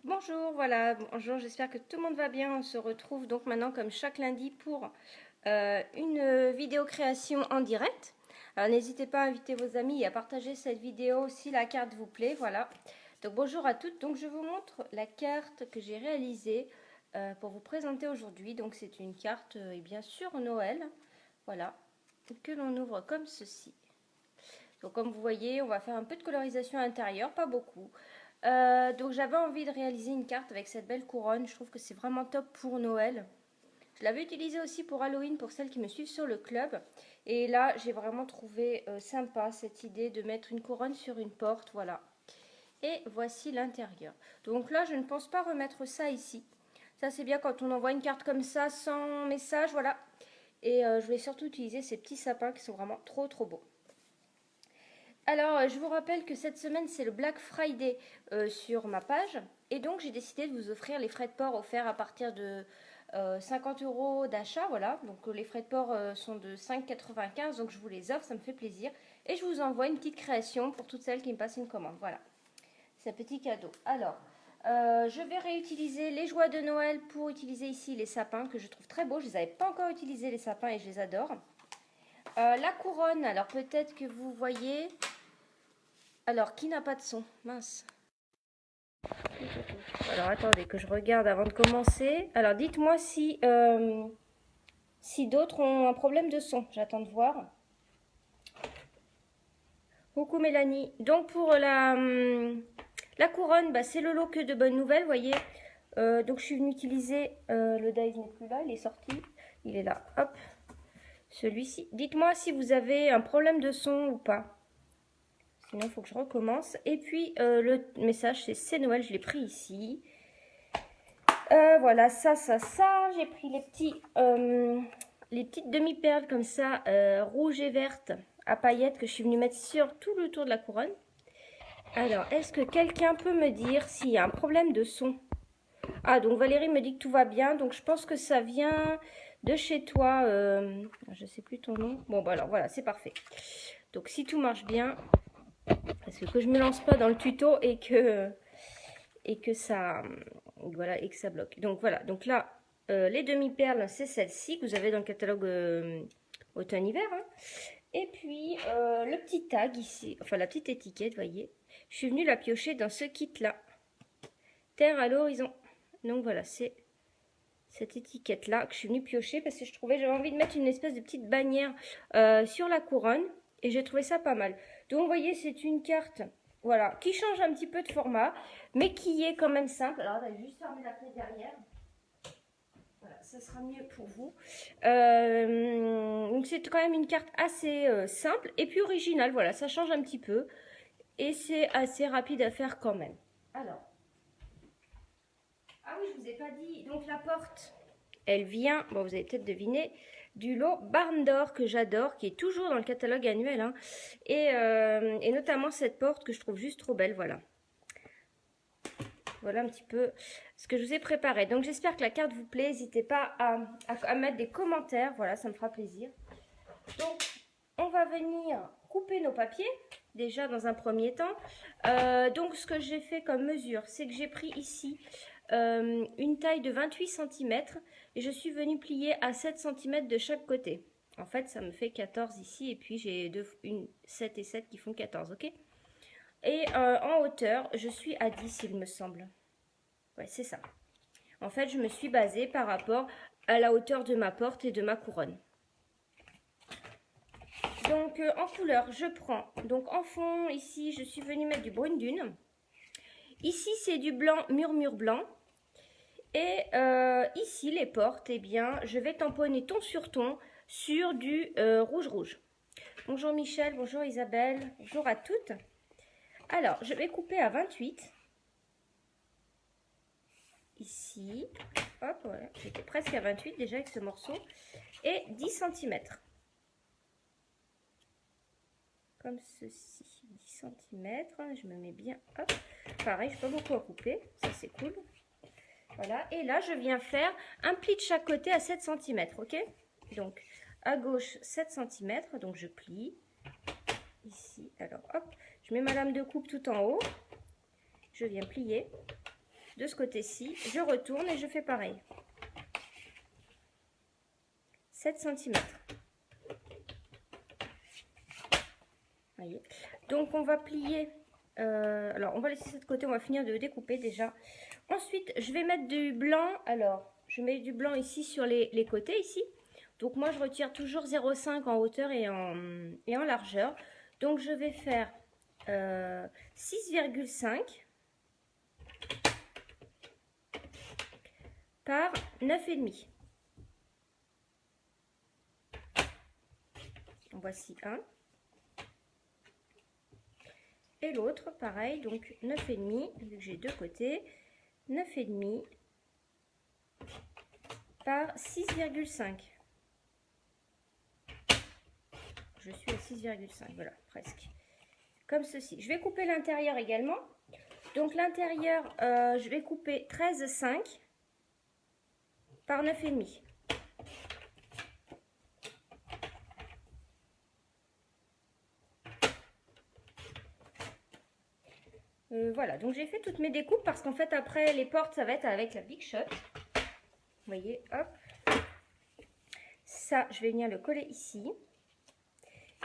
Bonjour, voilà, bonjour, j'espère que tout le monde va bien. On se retrouve donc maintenant comme chaque lundi pour une vidéo création en direct. Alors n'hésitez pas à inviter vos amis et à partager cette vidéo si la carte vous plaît, voilà. Donc bonjour à toutes, donc je vous montre la carte que j'ai réalisée pour vous présenter aujourd'hui. Donc c'est une carte et bien sûr Noël, voilà, que l'on ouvre comme ceci. Donc comme vous voyez, on va faire un peu de colorisation intérieure, pas beaucoup. Donc j'avais envie de réaliser une carte avec cette belle couronne. Je trouve que c'est vraiment top pour Noël. Je l'avais utilisée aussi pour Halloween pour celles qui me suivent sur le club. Et là, j'ai vraiment trouvé sympa cette idée de mettre une couronne sur une porte. Voilà. Et voici l'intérieur. Donc là, je ne pense pas remettre ça ici. Ça, c'est bien quand on envoie une carte comme ça, sans message. Voilà. Et je vais surtout utiliser ces petits sapins qui sont vraiment trop trop beaux. Alors, je vous rappelle que cette semaine, c'est le Black Friday sur ma page. Et donc, j'ai décidé de vous offrir les frais de port offerts à partir de 50 € d'achat. Voilà, donc les frais de port sont de 5,95 €. Donc, je vous les offre, ça me fait plaisir. Et je vous envoie une petite création pour toutes celles qui me passent une commande. Voilà, c'est un petit cadeau. Alors, je vais réutiliser les joies de Noël pour utiliser ici les sapins que je trouve très beaux. Je ne les avais pas encore utilisés, les sapins, et je les adore. La couronne, alors peut-être que vous voyez... Alors, qui n'a pas de son? Mince. Alors, attendez que je regarde avant de commencer. Alors, dites-moi si d'autres ont un problème de son. J'attends de voir. Coucou Mélanie. Donc, pour la couronne, bah, c'est le lot que de bonnes nouvelles, vous voyez. Donc, je suis venue utiliser... le dies n'est plus là, il est sorti. Il est là, hop. Celui-ci. Dites-moi si vous avez un problème de son ou pas. Sinon, il faut que je recommence. Et puis, le message, c'est Noël. Je l'ai pris ici. Voilà, ça. J'ai pris les petites demi-perles comme ça, rouges et vertes à paillettes que je suis venue mettre sur tout le tour de la couronne. Alors, est-ce que quelqu'un peut me dire s'il y a un problème de son? Ah, donc Valérie me dit que tout va bien. Donc, je pense que ça vient de chez toi. Je sais plus ton nom. Bon, bah alors, voilà, c'est parfait. Donc, si tout marche bien... Parce que je me lance pas dans le tuto et que ça voilà et que ça bloque. Donc voilà, donc là les demi-perles, c'est celle-ci que vous avez dans le catalogue automne-hiver. Hein. Et puis le petit tag ici, enfin la petite étiquette, voyez. Je suis venue la piocher dans ce kit-là. Terre à l'horizon. Donc voilà, c'est cette étiquette-là que je suis venue piocher parce que j'avais envie de mettre une espèce de petite bannière sur la couronne. Et j'ai trouvé ça pas mal. Donc, vous voyez, c'est une carte, voilà, qui change un petit peu de format, mais qui est quand même simple. Alors, on va juste fermer la clé derrière. Voilà, ça sera mieux pour vous. Donc, c'est quand même une carte assez simple et puis originale. Voilà, ça change un petit peu. Et c'est assez rapide à faire quand même. Alors. Ah oui, je vous ai pas dit. Donc, la porte, elle vient, bon, vous avez peut-être deviné, du lot Barn d'Or que j'adore, qui est toujours dans le catalogue annuel. Hein, et notamment cette porte que je trouve juste trop belle, voilà. Voilà un petit peu ce que je vous ai préparé. Donc j'espère que la carte vous plaît. N'hésitez pas à mettre des commentaires, voilà, ça me fera plaisir. Donc on va venir couper nos papiers, déjà dans un premier temps. Donc ce que j'ai fait comme mesure, c'est que j'ai pris ici une taille de 28 cm et je suis venue plier à 7 cm de chaque côté. En fait, ça me fait 14 ici et puis j'ai 7 et 7 qui font 14, ok? Et en hauteur, je suis à 10, il me semble. Ouais, c'est ça. En fait, je me suis basée par rapport à la hauteur de ma porte et de ma couronne. Donc, en couleur, je prends. Donc, en fond, ici, je suis venue mettre du brune dune. Ici, c'est du blanc, murmure blanc. Et ici, les portes, eh bien, je vais tamponner ton sur ton sur du rouge. Bonjour Michel, bonjour Isabelle, bonjour à toutes. Alors, je vais couper à 28. Ici, hop, voilà, j'étais presque à 28 déjà avec ce morceau. Et 10 cm. Comme ceci, 10 cm. Je me mets bien, hop. Pareil, je n'ai pas beaucoup à couper, ça c'est cool. Voilà, et là, je viens faire un pli de chaque côté à 7 cm, ok? Donc, à gauche, 7 cm, donc je plie. Ici, alors hop, je mets ma lame de coupe tout en haut. Je viens plier de ce côté-ci, je retourne et je fais pareil. 7 cm. Voyez. Donc on va plier, alors on va laisser ça de côté, on va finir de découper déjà. Ensuite je vais mettre du blanc, alors je mets du blanc ici sur les côtés ici. Donc moi je retire toujours 0,5 en hauteur et en largeur. Donc je vais faire 6,5 par 9,5. Voici un. Et l'autre, pareil, donc 9,5, vu que j'ai deux côtés, 9,5 par 6,5. Je suis à 6,5, voilà, presque. Comme ceci. Je vais couper l'intérieur également. Donc l'intérieur, je vais couper 13,5 par 9,5. Voilà, donc j'ai fait toutes mes découpes parce qu'en fait après les portes ça va être avec la Big Shot. Vous voyez, hop. Ça, je vais venir le coller ici.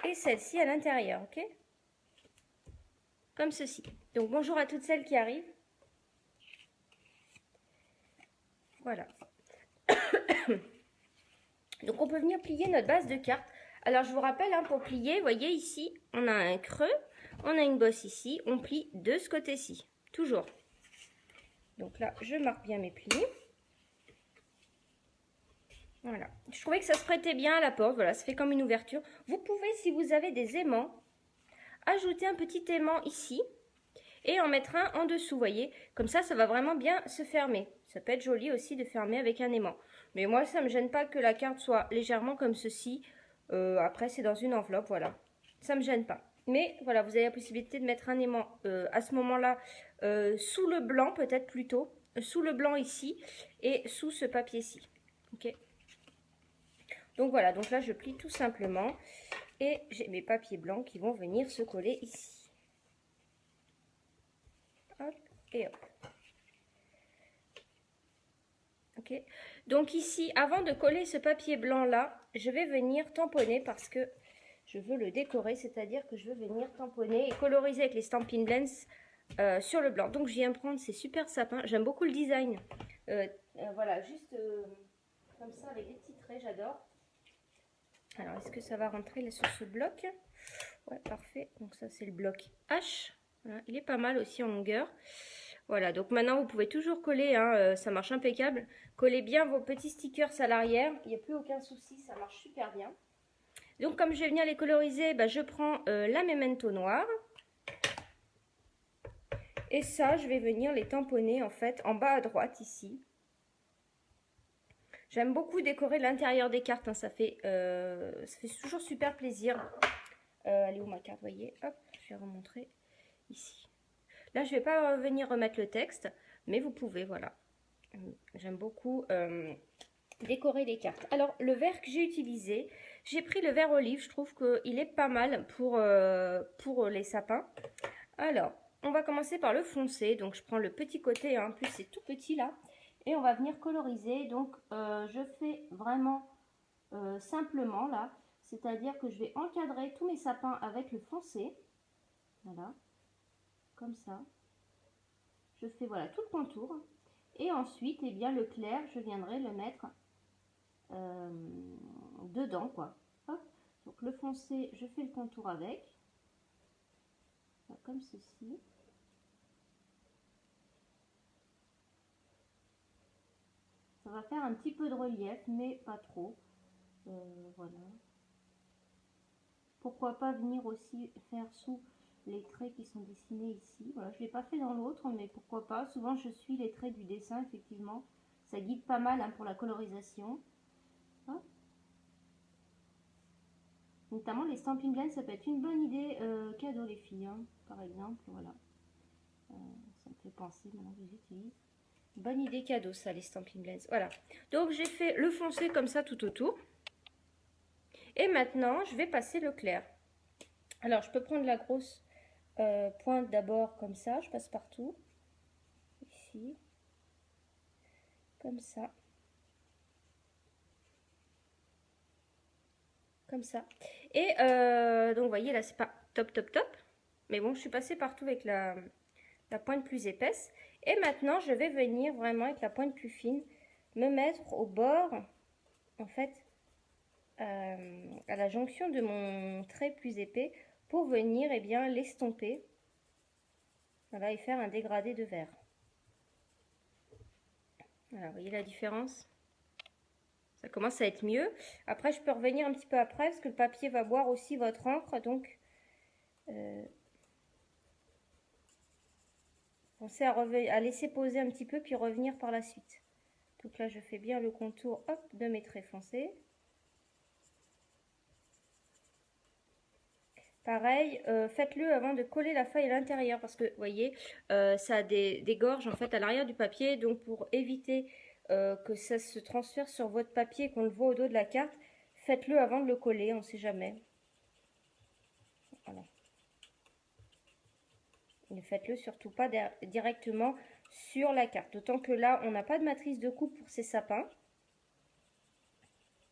Et celle-ci à l'intérieur, ok? Comme ceci. Donc bonjour à toutes celles qui arrivent. Voilà. Donc on peut venir plier notre base de carte. Alors je vous rappelle, hein, pour plier, vous voyez ici, on a un creux, on a une bosse ici, on plie de ce côté-ci, toujours. Donc là, je marque bien mes plis. Voilà. Je trouvais que ça se prêtait bien à la porte, voilà, ça fait comme une ouverture. Vous pouvez, si vous avez des aimants, ajouter un petit aimant ici et en mettre un en dessous, vous voyez. Comme ça, ça va vraiment bien se fermer. Ça peut être joli aussi de fermer avec un aimant. Mais moi, ça ne me gêne pas que la carte soit légèrement comme ceci. Après, c'est dans une enveloppe, voilà. Ça ne me gêne pas. Mais voilà, vous avez la possibilité de mettre un aimant à ce moment-là sous le blanc, peut-être plutôt. Sous le blanc ici et sous ce papier-ci. Ok. Donc voilà, donc là, je plie tout simplement. Et j'ai mes papiers blancs qui vont venir se coller ici. Hop et hop. Ok. Donc ici, avant de coller ce papier blanc là, je vais venir tamponner parce que je veux le décorer, c'est-à-dire que je veux venir tamponner et coloriser avec les Stampin' Blends sur le blanc. Donc je viens prendre ces super sapins. J'aime beaucoup le design. Voilà, juste comme ça avec des petits traits, j'adore. Alors, est-ce que ça va rentrer là sur ce bloc? Ouais, parfait. Donc ça, c'est le bloc H. Voilà, il est pas mal aussi en longueur. Voilà, donc maintenant, vous pouvez toujours coller, hein, ça marche impeccable. Collez bien vos petits stickers à l'arrière. Il n'y a plus aucun souci, ça marche super bien. Donc, comme je vais venir les coloriser, bah, je prends la Memento noire. Et ça, je vais venir les tamponner, en fait, en bas à droite, ici. J'aime beaucoup décorer l'intérieur des cartes, hein, ça fait toujours super plaisir. Elle est où ma carte, vous voyez? Hop, je vais remontrer ici. Là, je ne vais pas venir remettre le texte, mais vous pouvez, voilà. J'aime beaucoup décorer les cartes. Alors, le vert que j'ai utilisé, j'ai pris le vert olive. Je trouve qu'il est pas mal pour les sapins. Alors, on va commencer par le foncé. Donc, je prends le petit côté, hein, en plus c'est tout petit là. Et on va venir coloriser. Donc, je fais vraiment simplement là. C'est-à-dire que je vais encadrer tous mes sapins avec le foncé. Voilà. Comme ça. Je fais voilà tout le contour. Et ensuite, eh bien, le clair, je viendrai le mettre dedans, quoi. Hop. Donc, le foncé, je fais le contour avec. Voilà, comme ceci. Ça va faire un petit peu de relief, mais pas trop. Voilà. Pourquoi pas venir aussi faire sous les traits qui sont dessinés ici. Voilà, je ne l'ai pas fait dans l'autre, mais pourquoi pas. Souvent, je suis les traits du dessin, effectivement. Ça guide pas mal, hein, pour la colorisation. Hop. Notamment, les Stampin' Blends, ça peut être une bonne idée cadeau, les filles, hein, par exemple. Voilà. Ça me fait penser, maintenant que je les utilise. Bonne idée cadeau, ça, les Stampin' Blends. Voilà. Donc, j'ai fait le foncé comme ça tout autour. Et maintenant, je vais passer le clair. Alors, je peux prendre la grosse pointe d'abord comme ça. Je passe partout. Ici. comme ça. Comme ça. Et donc vous voyez là c'est pas top top top. Mais bon je suis passée partout avec la pointe plus épaisse. Et maintenant je vais venir vraiment avec la pointe plus fine me mettre au bord en fait à la jonction de mon trait plus épais pour venir et bien l'estomper. Voilà, et faire un dégradé de vert. Voilà, vous voyez la différence? Ça commence à être mieux. Après, je peux revenir un petit peu après parce que le papier va boire aussi votre encre. Donc, pensez à laisser poser un petit peu puis revenir par la suite. Donc là, je fais bien le contour hop, de mes traits foncés. Pareil, faites-le avant de coller la feuille à l'intérieur parce que, vous voyez, ça a des gorges en fait à l'arrière du papier. Donc, pour éviter que ça se transfère sur votre papier, qu'on le voit au dos de la carte, faites-le avant de le coller, on ne sait jamais. Voilà. Ne faites-le surtout pas directement sur la carte. D'autant que là, on n'a pas de matrice de coupe pour ces sapins.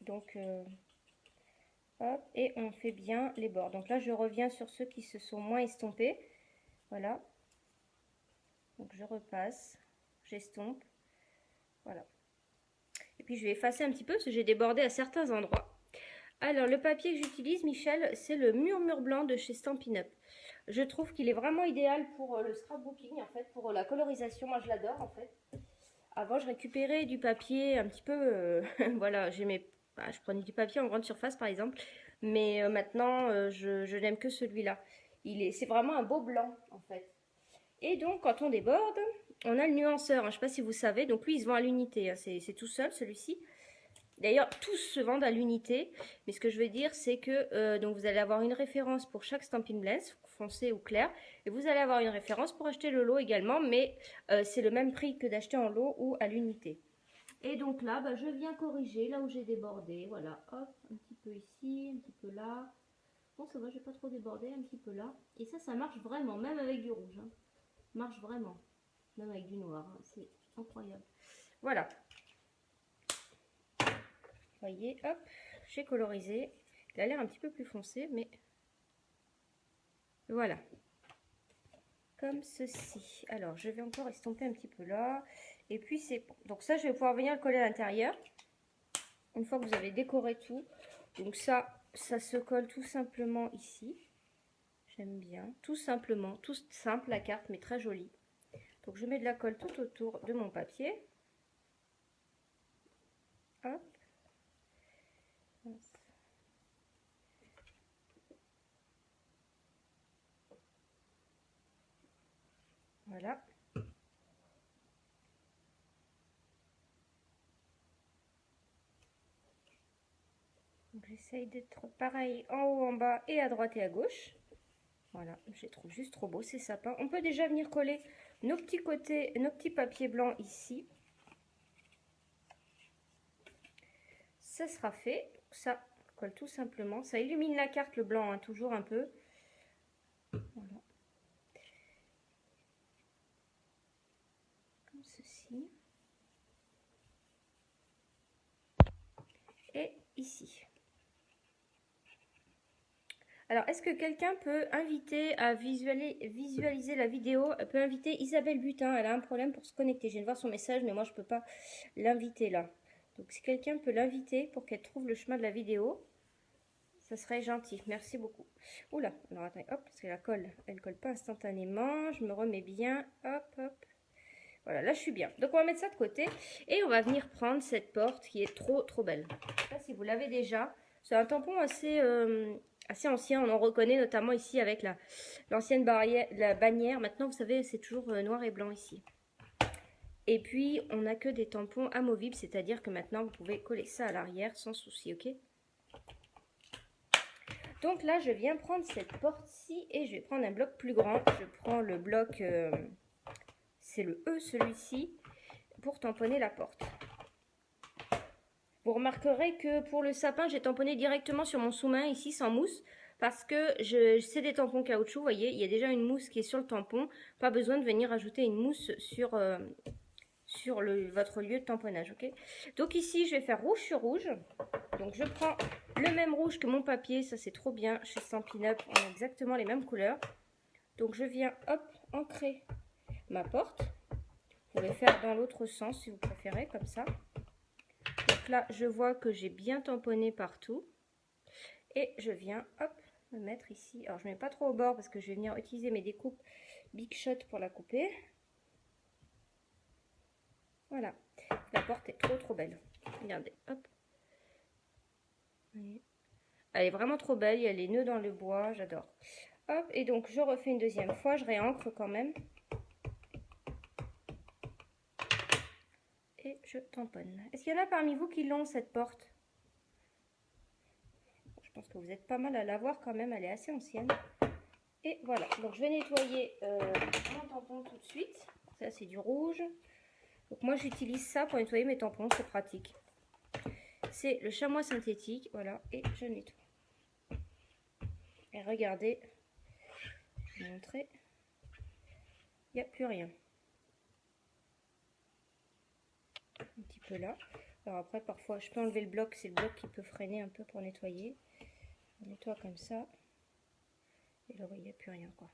Donc, hop, et on fait bien les bords. Donc là, je reviens sur ceux qui se sont moins estompés. Voilà. Donc, je repasse, j'estompe. Voilà. Et puis, je vais effacer un petit peu parce que j'ai débordé à certains endroits. Alors, le papier que j'utilise, Michel, c'est le Murmure Blanc de chez Stampin' Up. Je trouve qu'il est vraiment idéal pour le scrapbooking, en fait, pour la colorisation. Moi, je l'adore, en fait. Avant, je récupérais du papier un petit peu... voilà, je prenais du papier en grande surface, par exemple. Mais maintenant, je n'aime que celui-là. C'est vraiment un beau blanc, en fait. Et donc, quand on déborde, on a le nuanceur. Je ne sais pas si vous savez. Donc, lui, il se vend à l'unité. Hein. C'est tout seul, celui-ci. D'ailleurs, tous se vendent à l'unité. Mais ce que je veux dire, c'est que donc vous allez avoir une référence pour chaque Stampin' Blends, foncé ou clair. Et vous allez avoir une référence pour acheter le lot également. Mais c'est le même prix que d'acheter en lot ou à l'unité. Et donc là, bah, je viens corriger là où j'ai débordé. Voilà, hop, un petit peu ici, un petit peu là. Bon, ça va, j'ai pas trop débordé, un petit peu là. Et ça marche vraiment, même avec du rouge. Hein. Ça marche vraiment, même avec du noir. Hein. C'est incroyable. Voilà. Vous voyez, hop, j'ai colorisé. Il a l'air un petit peu plus foncé, mais voilà. Comme ceci. Alors, je vais encore estomper un petit peu là. Et puis, c'est bon. Donc ça, je vais pouvoir venir le coller à l'intérieur. Une fois que vous avez décoré tout. Donc ça se colle tout simplement ici. J'aime bien. Tout simplement, tout simple la carte, mais très jolie. Donc je mets de la colle tout autour de mon papier. Hop. Voilà. J'essaye d'être pareil en haut, en bas et à droite et à gauche. Voilà, je les trouve juste trop beaux ces sapins. On peut déjà venir coller nos petits côtés, nos petits papiers blancs ici. Ça sera fait. Ça colle tout simplement. Ça illumine la carte, le blanc, hein, toujours un peu. Voilà. Comme ceci. Et ici. Alors, est-ce que quelqu'un peut inviter à visualiser la vidéo, peut inviter Isabelle Butin? Elle a un problème pour se connecter. Je viens de voir son message, mais moi, je ne peux pas l'inviter là. Donc, si quelqu'un peut l'inviter pour qu'elle trouve le chemin de la vidéo, ça serait gentil. Merci beaucoup. Oula, alors attendez, hop, parce que la colle, elle ne colle pas instantanément. Je me remets bien. Hop, hop. Voilà, là, je suis bien. Donc, on va mettre ça de côté. Et on va venir prendre cette porte qui est trop, trop belle. Je ne sais pas si vous l'avez déjà. C'est un tampon assez ancien. On en reconnaît notamment ici avec l'ancienne bannière. Maintenant, vous savez, c'est toujours noir et blanc ici. Et puis, on n'a que des tampons amovibles, c'est-à-dire que maintenant, vous pouvez coller ça à l'arrière sans souci, ok? Donc là, je viens prendre cette porte-ci et je vais prendre un bloc plus grand. Je prends le bloc, c'est le E, celui-ci, pour tamponner la porte. Vous remarquerez que pour le sapin, j'ai tamponné directement sur mon sous-main ici, sans mousse. Parce que c'est des tampons caoutchouc, vous voyez, il y a déjà une mousse qui est sur le tampon. Pas besoin de venir ajouter une mousse sur sur votre lieu de tamponnage, ok? Donc ici, je vais faire rouge sur rouge. Donc je prends le même rouge que mon papier, ça c'est trop bien. Chez Stampin' Up, on a exactement les mêmes couleurs. Donc je viens, hop, ancrer ma porte. Vous pouvez faire dans l'autre sens si vous préférez, comme ça. Donc là, je vois que j'ai bien tamponné partout. Et je viens, hop, me mettre ici. Alors je ne mets pas trop au bord parce que je vais venir utiliser mes découpes Big Shot pour la couper. Voilà, la porte est trop belle. Regardez, hop. Elle est vraiment trop belle, il y a les nœuds dans le bois, j'adore. Hop, et donc je refais une deuxième fois, je réancre quand même. Et je tamponne. Est-ce qu'il y en a parmi vous qui l'ont cette porte? Je pense que vous êtes pas mal à l'avoir quand même, elle est assez ancienne. Et voilà, donc je vais nettoyer mon tampon tout de suite. Ça c'est du rouge. Donc moi j'utilise ça pour nettoyer mes tampons, c'est pratique. C'est le chamois synthétique, voilà, et je nettoie. Et regardez, je vais vous montrer, il n'y a plus rien. Un petit peu là. Alors après parfois je peux enlever le bloc, c'est le bloc qui peut freiner un peu pour nettoyer. On nettoie comme ça. Et là, il n'y a plus rien, quoi.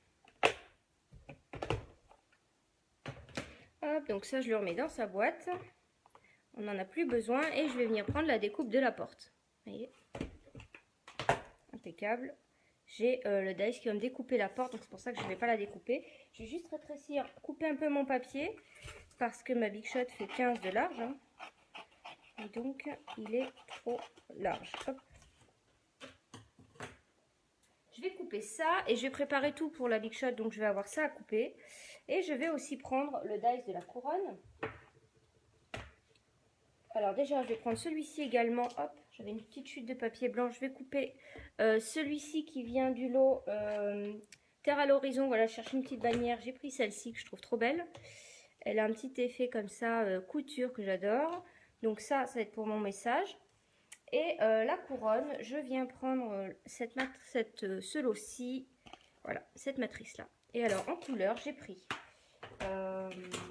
Hop, donc ça, je le remets dans sa boîte. On n'en a plus besoin. Et je vais venir prendre la découpe de la porte. Vous voyez, impeccable. J'ai le dice qui va me découper la porte. Donc c'est pour ça que je ne vais pas la découper. Je vais juste rétrécir, couper un peu mon papier. Parce que ma Big Shot fait 15 de large. Hein. Et donc, il est trop large. Hop. Je vais couper ça et je vais préparer tout pour la Big Shot, donc je vais avoir ça à couper. Et je vais aussi prendre le dice de la couronne. Alors déjà, je vais prendre celui-ci également. Hop, j'avais une petite chute de papier blanc. Je vais couper celui-ci qui vient du lot Terre à l'horizon. Voilà, je cherche une petite bannière. J'ai pris celle-ci que je trouve trop belle. Elle a un petit effet comme ça, couture que j'adore. Donc ça va être pour mon message. Et la couronne, je viens prendre ce lot-ci, voilà, cette matrice-là. Et alors, en couleur, j'ai pris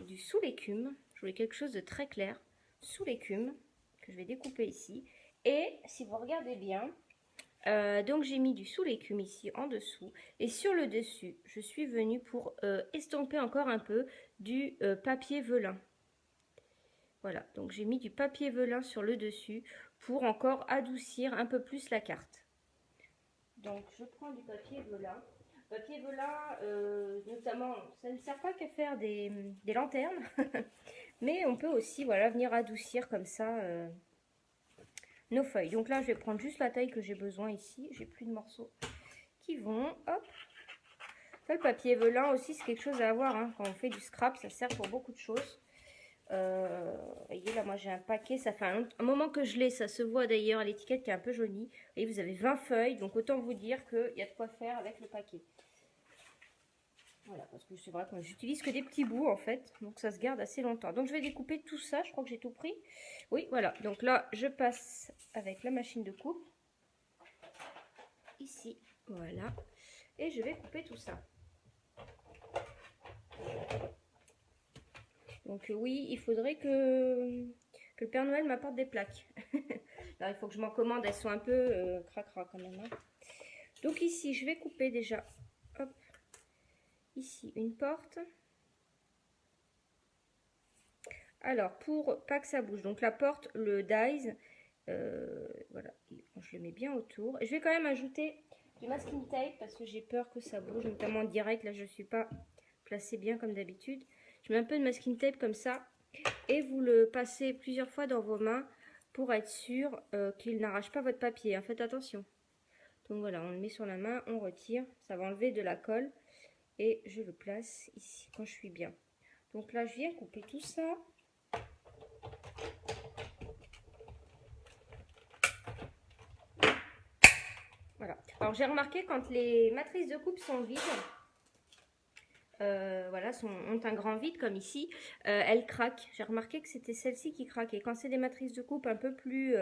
du sous l'écume. Je voulais quelque chose de très clair. Sous l'écume, que je vais découper ici. Et, si vous regardez bien, donc j'ai mis du sous l'écume ici, en dessous. Et sur le dessus, je suis venue pour estomper encore un peu du papier velin. Voilà, donc j'ai mis du papier velin sur le dessus pour encore adoucir un peu plus la carte. Donc je prends du papier velin. Papier velin, notamment, ça ne sert pas qu'à faire des lanternes, mais on peut aussi voilà, venir adoucir comme ça nos feuilles. Donc là, je vais prendre juste la taille que j'ai besoin ici. J'ai plus de morceaux qui vont. Hop. Ça, le papier velin aussi, c'est quelque chose à avoir. Hein. Quand on fait du scrap, ça sert pour beaucoup de choses. Vous voyez là, moi j'ai un paquet, ça fait un moment que je l'ai, ça se voit d'ailleurs à l'étiquette qui est un peu jaunie. Et vous avez 20 feuilles, donc autant vous dire qu'il y a de quoi faire avec le paquet. Voilà, parce que c'est vrai que j'utilise que des petits bouts en fait, donc ça se garde assez longtemps. Donc je vais découper tout ça, je crois que j'ai tout pris. Oui, voilà, donc là je passe avec la machine de coupe, ici, voilà, et je vais couper tout ça. Donc oui, il faudrait que le Père Noël m'apporte des plaques. Alors il faut que je m'en commande, elles sont un peu cracra quand même. Hein. Donc ici, je vais couper déjà, hop, ici une porte. Alors pour pas que ça bouge, donc la porte, le dies, voilà, je le mets bien autour. Et je vais quand même ajouter du masking tape parce que j'ai peur que ça bouge, notamment en direct. Là, je ne suis pas placée bien comme d'habitude. Je mets un peu de masking tape comme ça. Et vous le passez plusieurs fois dans vos mains pour être sûr qu'il n'arrache pas votre papier. Hein. Faites attention. Donc voilà, on le met sur la main, on retire. Ça va enlever de la colle. Et je le place ici quand je suis bien. Donc là, je viens couper tout ça. Voilà. Alors j'ai remarqué quand les matrices de coupe sont vides, voilà, ont un grand vide comme ici, elles craquent. J'ai remarqué que c'était celle-ci qui craquait. Quand c'est des matrices de coupe un peu plus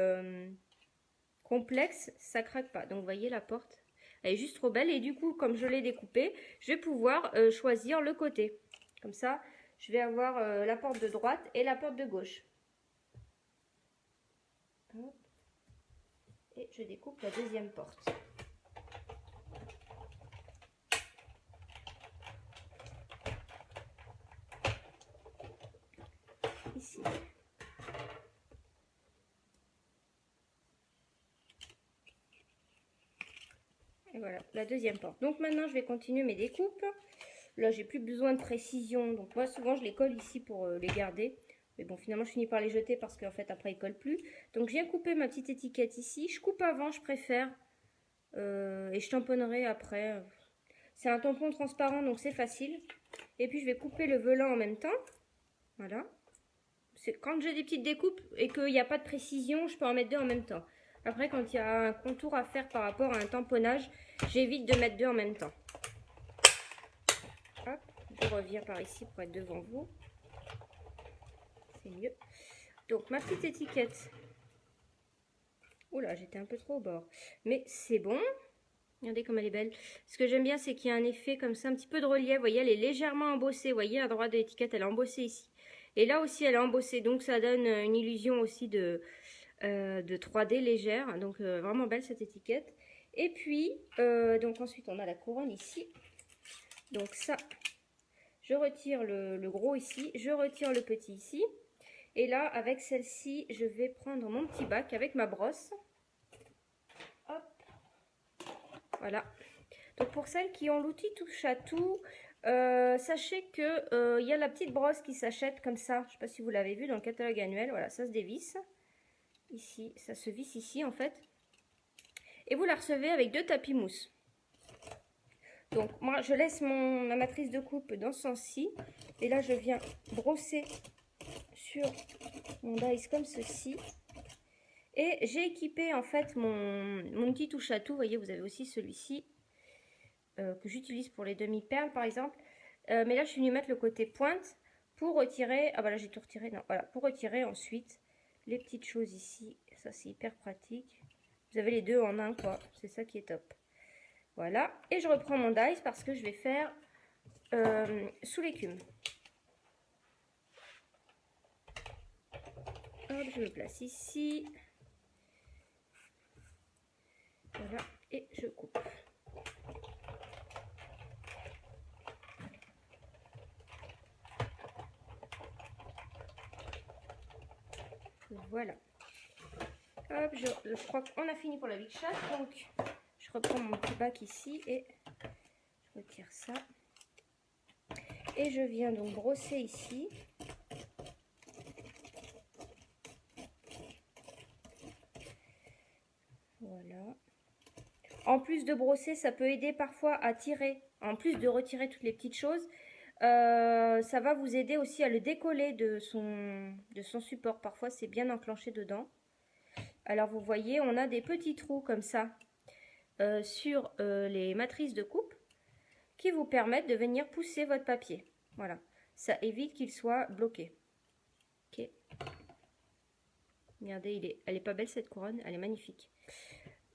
complexes, ça craque pas. Donc vous voyez la porte, elle est juste trop belle. Et du coup, comme je l'ai découpée, je vais pouvoir choisir le côté. Comme ça, je vais avoir la porte de droite et la porte de gauche. Hop. Et je découpe la deuxième porte. Ici. Et voilà, la deuxième porte. Donc maintenant, je vais continuer mes découpes. Là, j'ai plus besoin de précision. Donc moi, souvent, je les colle ici pour les garder. Mais bon, finalement, je finis par les jeter parce qu'en fait, après, ils collent plus. Donc, je viens couper ma petite étiquette ici. Je coupe avant, je préfère. Et je tamponnerai après. C'est un tampon transparent, donc c'est facile. Et puis, je vais couper le velan en même temps. Voilà. Quand j'ai des petites découpes et qu'il n'y a pas de précision, je peux en mettre deux en même temps. Après, quand il y a un contour à faire par rapport à un tamponnage, j'évite de mettre deux en même temps. Hop, je reviens par ici pour être devant vous. C'est mieux. Donc, ma petite étiquette. Oula, j'étais un peu trop au bord. Mais c'est bon. Regardez comme elle est belle. Ce que j'aime bien, c'est qu'il y a un effet comme ça, un petit peu de relief. Vous voyez, elle est légèrement embossée. Vous voyez, à droite de l'étiquette, elle est embossée ici. Et là aussi, elle est embossée. Donc, ça donne une illusion aussi de 3D légère. Donc, vraiment belle cette étiquette. Et puis, donc ensuite, on a la couronne ici. Donc ça, je retire le gros ici. Je retire le petit ici. Et là, avec celle-ci, je vais prendre mon petit bac avec ma brosse. Hop. Voilà. Donc pour celles qui ont l'outil touche à tout, sachez que y a la petite brosse qui s'achète comme ça. Je ne sais pas si vous l'avez vu dans le catalogue annuel. Voilà, ça se dévisse. Ici, ça se visse ici en fait. Et vous la recevez avec 2 tapis mousse. Donc moi, je laisse ma matrice de coupe dans ce sens-ci. Et là, je viens brosser sur mon dice comme ceci. Et j'ai équipé en fait mon petit touche à tout. Vous voyez, vous avez aussi celui-ci que j'utilise pour les demi-perles par exemple. Mais là, je suis venue mettre le côté pointe pour retirer. Ah bah là, j'ai tout retiré. Non, voilà, pour retirer ensuite les petites choses ici. Ça, c'est hyper pratique. Vous avez les deux en un, quoi. C'est ça qui est top. Voilà. Et je reprends mon dice parce que je vais faire sous l'écume. Hop, je me place ici. Voilà. Et je coupe. Voilà. Hop, je crois qu'on a fini pour la Big Shot. Donc, je reprends mon petit bac ici et je retire ça. Et je viens donc brosser ici. Voilà. En plus de brosser, ça peut aider parfois à tirer. En plus de retirer toutes les petites choses, ça va vous aider aussi à le décoller de son support. Parfois, c'est bien enclenché dedans. Alors, vous voyez, on a des petits trous comme ça sur les matrices de coupe qui vous permettent de venir pousser votre papier. Voilà, ça évite qu'il soit bloqué. Ok. Regardez, elle est pas belle cette couronne, elle est magnifique.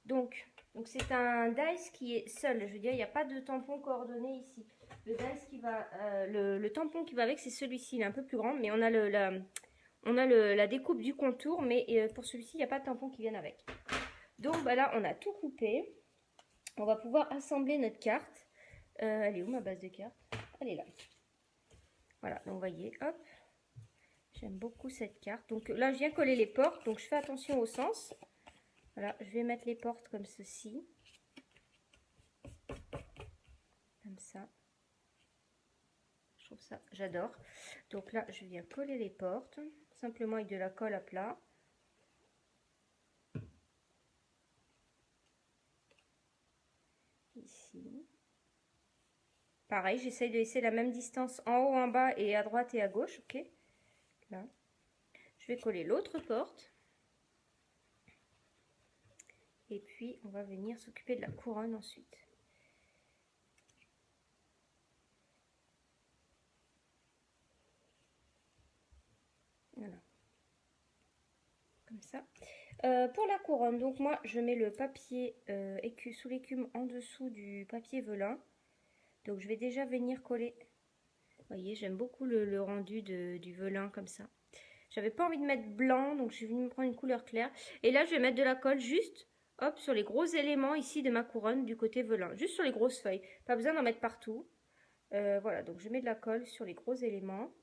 Donc c'est un dice qui est seul. Je veux dire, il n'y a pas de tampon coordonné ici. Le dice qui va, le tampon qui va avec, c'est celui-ci. Il est un peu plus grand, mais on a la découpe du contour, mais pour celui-ci, il n'y a pas de tampon qui vienne avec. Donc bah là, on a tout coupé. On va pouvoir assembler notre carte. Elle est où ma base de carte? Elle est là. Voilà, donc vous voyez, hop. J'aime beaucoup cette carte. Donc là, je viens coller les portes. Donc je fais attention au sens. Voilà, je vais mettre les portes comme ceci. Comme ça. Je trouve ça, j'adore. Donc là, je viens coller les portes. Simplement avec de la colle à plat. Ici. Pareil, j'essaye de laisser la même distance en haut, en bas et à droite et à gauche. Ok. Là. Je vais coller l'autre porte. Et puis, on va venir s'occuper de la couronne ensuite. Voilà. Comme ça. Pour la couronne, donc moi, je mets le papier sous l'écume en dessous du papier velin. Donc, je vais déjà venir coller voyez, j'aime beaucoup le rendu du velin comme ça. J'avais pas envie de mettre blanc, donc je suis venue me prendre une couleur claire. Et là, je vais mettre de la colle juste, hop, sur les gros éléments ici de ma couronne du côté velin. Juste sur les grosses feuilles. Pas besoin d'en mettre partout. Voilà, donc je mets de la colle sur les gros éléments.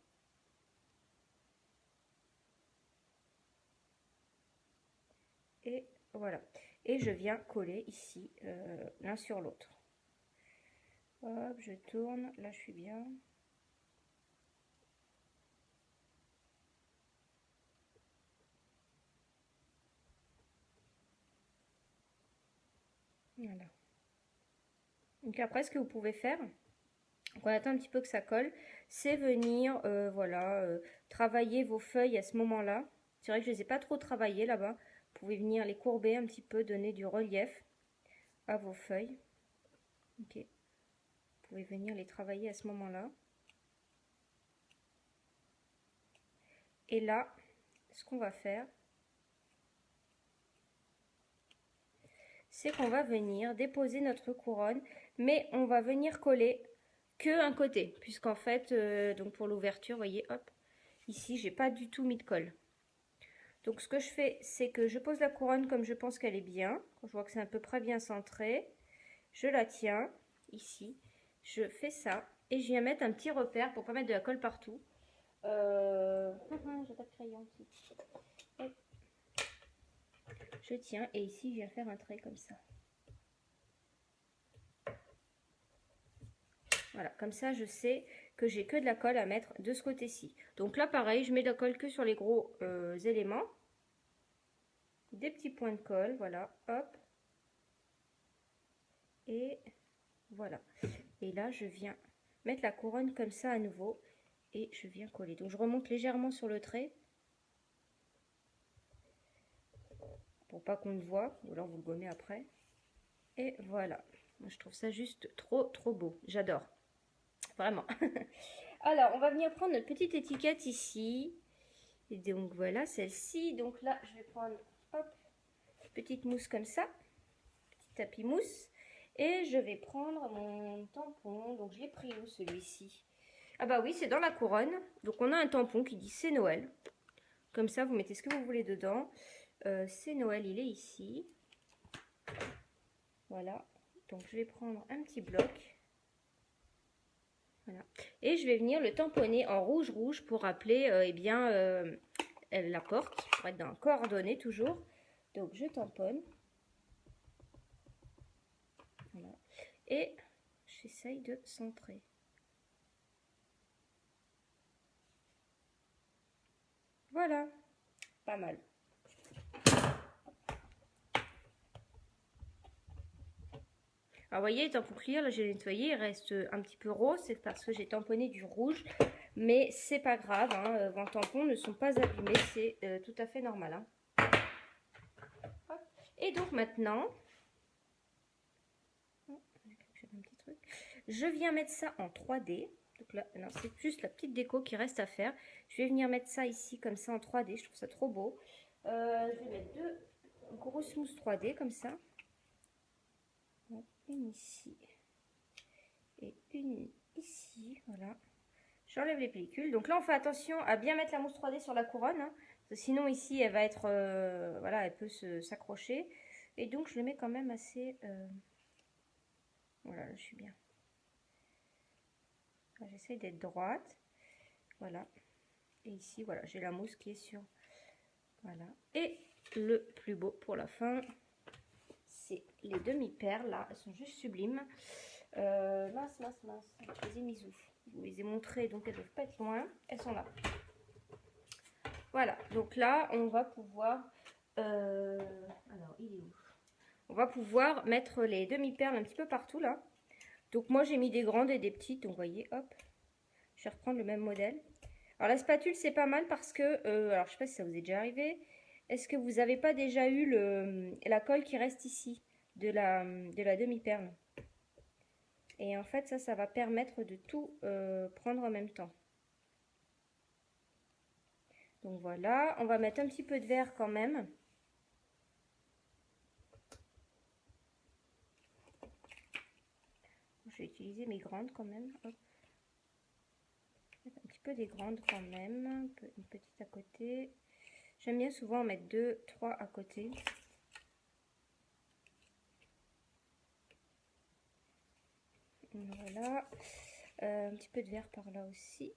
Et voilà. Et je viens coller ici, l'un sur l'autre. Hop, je tourne. Là, je suis bien. Voilà. Donc après, ce que vous pouvez faire, on attend un petit peu que ça colle, c'est venir, voilà, travailler vos feuilles à ce moment-là. C'est vrai que je ne les ai pas trop travaillées là-bas. Vous pouvez venir les courber un petit peu, donner du relief à vos feuilles. Ok. Vous pouvez venir les travailler à ce moment-là. Et là, ce qu'on va faire, c'est qu'on va venir déposer notre couronne, mais on va venir coller que un côté, puisqu'en fait, donc pour l'ouverture, vous voyez, hop, ici, j'ai pas du tout mis de colle. Donc ce que je fais, c'est que je pose la couronne comme je pense qu'elle est bien. Quand je vois que c'est à peu près bien centré, je la tiens ici, je fais ça et je viens mettre un petit repère pour pas mettre de la colle partout. J'ai pas de crayon ici. Je tiens et ici je viens faire un trait comme ça. Voilà, comme ça je sais que j'ai que de la colle à mettre de ce côté-ci. Donc là pareil, je mets de la colle que sur les gros éléments. Des petits points de colle, voilà, hop. Et voilà. Et là je viens mettre la couronne comme ça à nouveau. Et je viens coller. Donc je remonte légèrement sur le trait. Pour pas qu'on le voit. Ou alors vous le gommez après. Et voilà. Moi, je trouve ça juste trop beau. J'adore. Vraiment. Alors, on va venir prendre notre petite étiquette ici. Et donc voilà, celle-ci. Donc là, je vais prendre, hop, petite mousse comme ça. Petit tapis mousse. Et je vais prendre mon tampon. Donc je l'ai pris où celui-ci? Ah bah oui, c'est dans la couronne. Donc on a un tampon qui dit c'est Noël. Comme ça, vous mettez ce que vous voulez dedans. C'est Noël, il est ici. Voilà. Donc je vais prendre un petit bloc. Voilà. Et je vais venir le tamponner en rouge pour rappeler eh bien, la porte, pour être dans coordonnées toujours. Donc je tamponne. Voilà. Et j'essaye de centrer. Voilà. Pas mal. Alors, vous voyez, les tampons clear, là, j'ai nettoyé, il reste un petit peu rose, c'est parce que j'ai tamponné du rouge, mais c'est pas grave, hein, vos tampons ne sont pas abîmés, c'est tout à fait normal. Hein. Et donc maintenant, je viens mettre ça en 3D. Donc là, non, c'est juste la petite déco qui reste à faire. Je vais venir mettre ça ici comme ça en 3D, je trouve ça trop beau. Je vais mettre deux grosses mousses 3D comme ça. Une ici et une ici, voilà. J'enlève les pellicules. Donc là, on fait attention à bien mettre la mousse 3D sur la couronne. Hein, parce que sinon, ici, elle va être... voilà, elle peut s'accrocher. Et donc, je le mets quand même assez... voilà, là, je suis bien. J'essaie d'être droite. Voilà. Et ici, voilà, j'ai la mousse qui est sur... Voilà. Et le plus beau pour la fin, c'est les demi-perles, là. Elles sont juste sublimes. Mince. Je les ai mises où? Je vous les ai montrées, donc elles ne doivent pas être loin. Elles sont là. Voilà, donc là, on va pouvoir... alors, il est où? On va pouvoir mettre les demi-perles un petit peu partout, là. Donc moi, j'ai mis des grandes et des petites. Donc, vous voyez, hop. Je vais reprendre le même modèle. Alors, la spatule, c'est pas mal parce que... alors, je sais pas si ça vous est déjà arrivé. Est-ce que vous n'avez pas déjà eu la colle qui reste ici de la demi-perle? Et en fait, ça va permettre de tout prendre en même temps. Donc voilà, on va mettre un petit peu de vert quand même. Je vais utiliser mes grandes quand même. Hop. peu des grandes quand même, une petite à côté. J'aime bien souvent en mettre 2, 3 à côté. Voilà, un petit peu de vert par là aussi.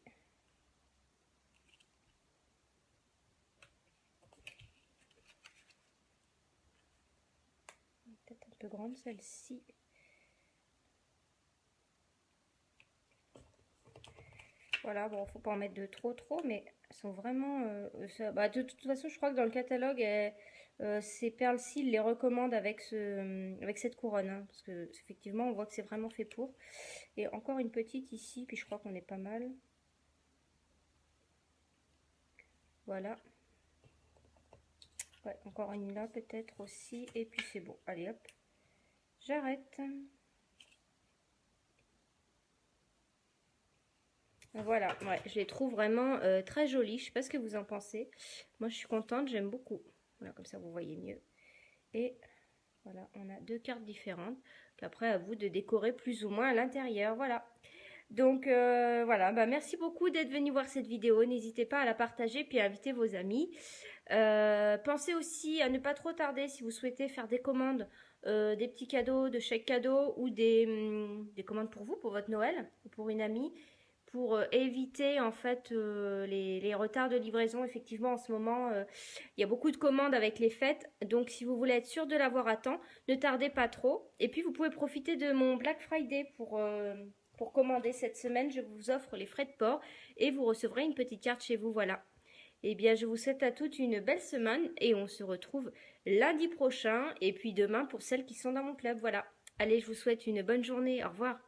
Peut-être un peu grande celle-ci. Voilà, bon, faut pas en mettre de trop, mais elles sont vraiment... de toute façon, je crois que dans le catalogue, ces perles-ci, ils les recommandent avec, avec cette couronne. Hein, parce que effectivement, on voit que c'est vraiment fait pour. Et encore une petite ici, puis je crois qu'on est pas mal. Voilà. Ouais, encore une là peut-être aussi. Et puis c'est bon. Allez hop, j'arrête. Voilà, ouais, je les trouve vraiment très jolies. Je sais pas ce que vous en pensez. Moi, je suis contente, j'aime beaucoup. Voilà, comme ça, vous voyez mieux. Et voilà, on a 2 cartes différentes. Après, à vous de décorer plus ou moins à l'intérieur. Voilà. Donc, voilà, bah, merci beaucoup d'être venu voir cette vidéo. N'hésitez pas à la partager puis à inviter vos amis. Pensez aussi à ne pas trop tarder si vous souhaitez faire des commandes, des petits cadeaux, de chèques cadeaux ou des commandes pour vous, pour votre Noël ou pour une amie, pour éviter en fait les retards de livraison. Effectivement, en ce moment, il y a beaucoup de commandes avec les fêtes. Donc, si vous voulez être sûr de l'avoir à temps, ne tardez pas trop. Et puis, vous pouvez profiter de mon Black Friday pour commander cette semaine. Je vous offre les frais de port et vous recevrez une petite carte chez vous. Voilà. Eh bien, je vous souhaite à toutes une belle semaine et on se retrouve lundi prochain et puis demain pour celles qui sont dans mon club. Voilà. Allez, je vous souhaite une bonne journée. Au revoir.